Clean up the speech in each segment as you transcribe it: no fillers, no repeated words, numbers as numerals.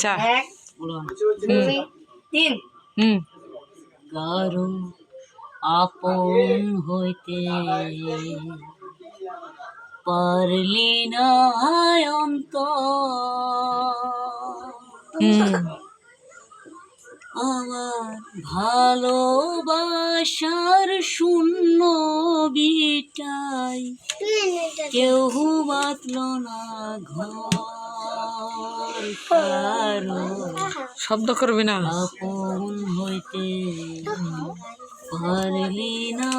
চা। 1 2 3 কারো আপন হইতে পারলি না আমার ভালোবাসার শূন্য বিটাই কেউ বাতল না ঘর কারো শব্দ করবি না। আপন হইতে পারলি না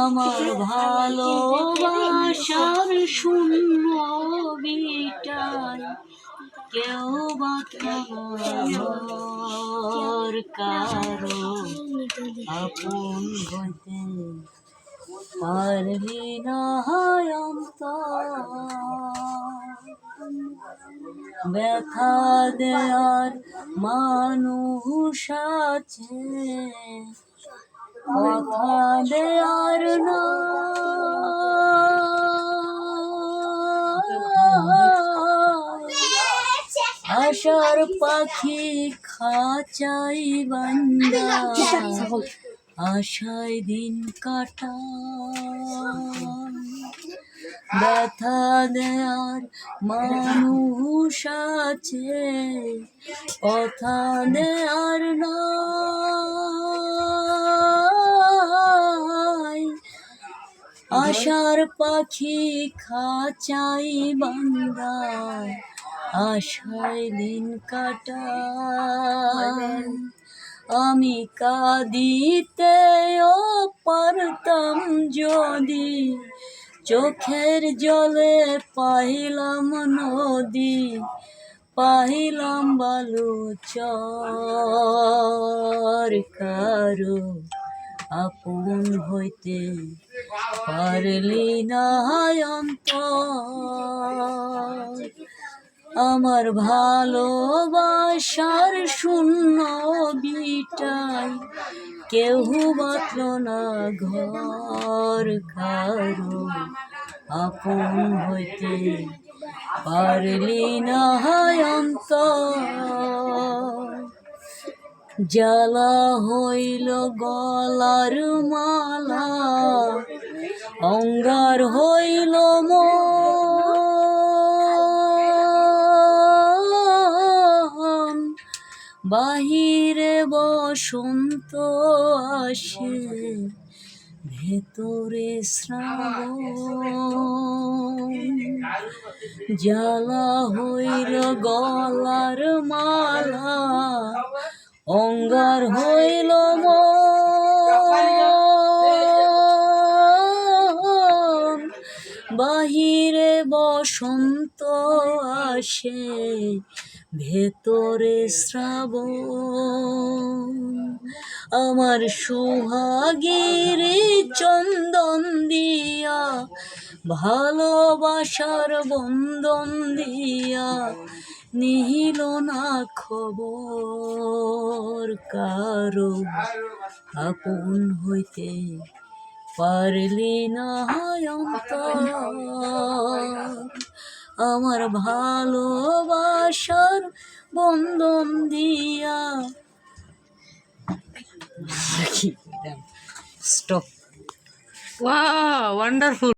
আমার ভালোবাসার শূন্য বিটাই কেউ বাতর কারো আপন হইতে পারলি না ব্যথা দেয়ার মানুষ আছে কথা দেয়ার না আশার পাখি খাঁচাই বান্দা আশায় দিন কাটা ব্যথা দেয়ার মানুষ আছে কথা দেয়ার নাই আশার পাখি খাঁচাই বান্দা আশায় দিন কাটায় আমি কাঁদিতেও পারতাম যদি চোখের জলে পাইলাম নদী পাইলাম বালু চর কারো আপন হইতে পারলি না অন্তর আমার ভালোবাসার শূন্য বিটাই কেউ বাতল না ঘর কারো আপন হইতে পারলি না অন্তর জ্বালা হইল গলার মালা অঙ্গার হইল মন বাহিরে বসন্ত আসে ভেতরে শ্রাবণ জ্বালা হইল গলার মালা অঙ্গার হইল মন বাহিরে বসন্ত আসে ভেতরে শ্রাবণ আমার সুহাগের চন্দন দিয়া ভালোবাসার বন্ধন দিয়া নিহিল না খবর কারো আপন হইতে পারলি না অন্তর আমার ভালোবাসার বন্ধন দিয়া স্টপ ওয়াও ওয়ান্ডারফুল।